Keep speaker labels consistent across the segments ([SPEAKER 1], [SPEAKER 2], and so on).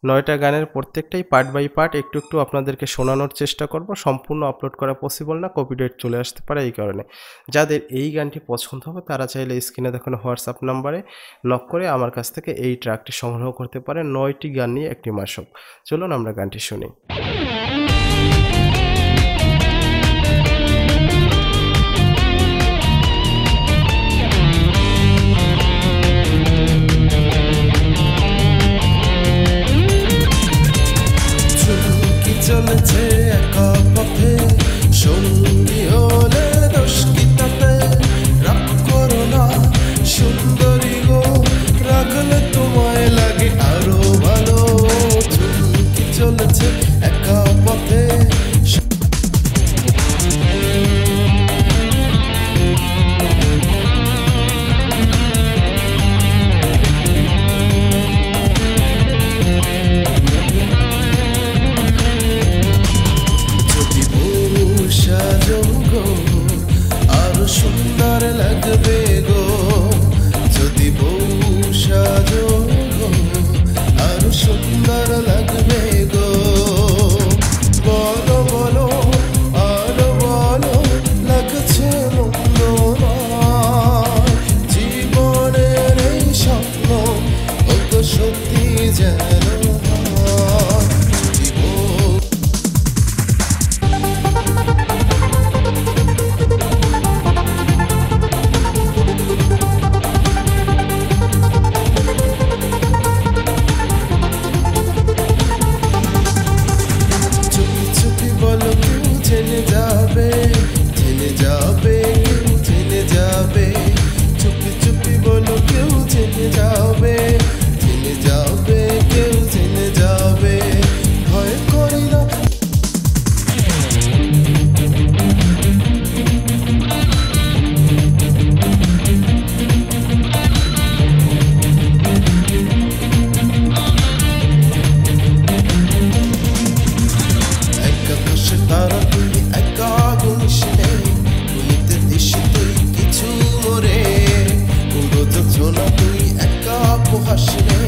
[SPEAKER 1] ৯টা গানের প্রত্যেকটাই পার্ট বাই পার্ট একটু, একটু আপনাদেরকে শোনানোর চেষ্টা করব। সম্পূর্ণ আপলোড করা পসিবল না, কপিরাইট চলে আসতে পারে এই কারণে। যাদের এই গানটি পছন্দ হবে তারা চাইলে স্ক্রিনে দেখানো হোয়াটসঅ্যাপ নাম্বারে নক করে আমার কাছ থেকে এই ট্র্যাকটি সংগ্রহ করতে পারেন। ৯টি গান নিয়ে একটি মাশআপ। চলুন আমরা গানটি শুনি।
[SPEAKER 2] চলেছে একা পথে, সঙ্গী হলে দোষ কি তাতে? রাগ করো না সুন্দরী গো, রাখলে তোমায় লাগে আরো ভালো। চুমকি চলেছে একা পথে, আরো সুন্দর লাগবে গো যদি বউ সাজো গো, আরো সুন্দর লাগবে গো। বলো বলো আরো বলো, লাগছে মন্দ নয়, জীবনের এই স্বপ্ন ও তো সত্যি যেন জেনে যাবে, জেনে যাবে, কেউ জেনে যাবে। চুপি চুপি বলো কেউ জেনে যাবে, জেনে যাবে, কেউ জেনে যাবে। ভয় করি না তারা তুই একা গুনশিলে, গুনিতে দিশে তুই কিছু মরে, পুরো যোজনা তুই একা পোহাসিলে।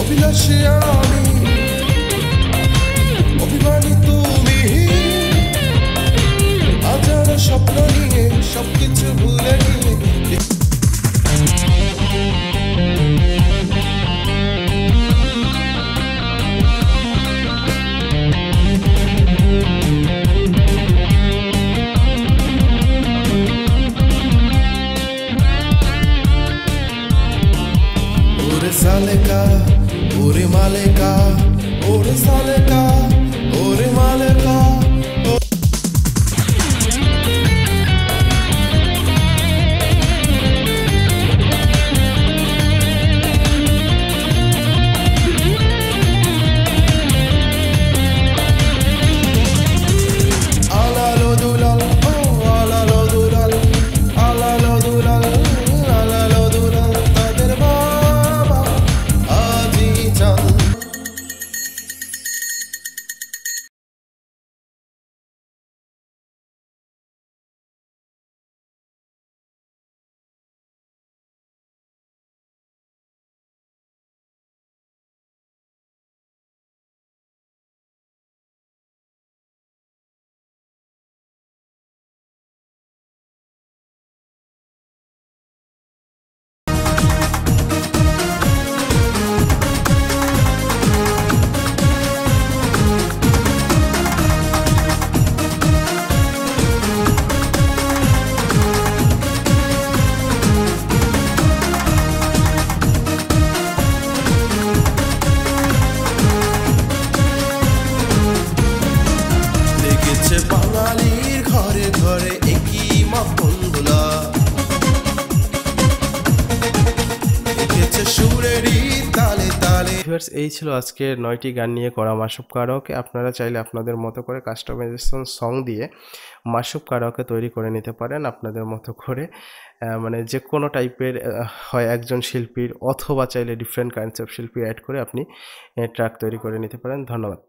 [SPEAKER 2] অভিলাষী আমি, অভিমানী তুমি, আজ স্বপ্ন নিয়ে সবকিছু ভুলে গিয়ে ওরে সালেকা, ওরে মালেকা, ওরে সালেকা, ওরে মালেকা। ঝরে একই মাখন দোলা এঁকেছে সুরেরই তালে তালে।
[SPEAKER 1] ভিউয়ার্স, এই ছিল আজকের 9টি গান নিয়ে করা মাশরাফি কারাওকে। আপনারা চাইলে আপনাদের মতো করে কাস্টমাইজেশন সং দিয়ে মাশরাফি কারাওকে তৈরি করে নিতে পারেন আপনাদের মতো করে। মানে যেকোনো টাইপের হয় একজন শিল্পীর, অথবা চাইলে ডিফারেন্ট কাইন্ডস অফ শিল্পী অ্যাড করে আপনি ট্র্যাক তৈরি করে নিতে পারেন। ধন্যবাদ।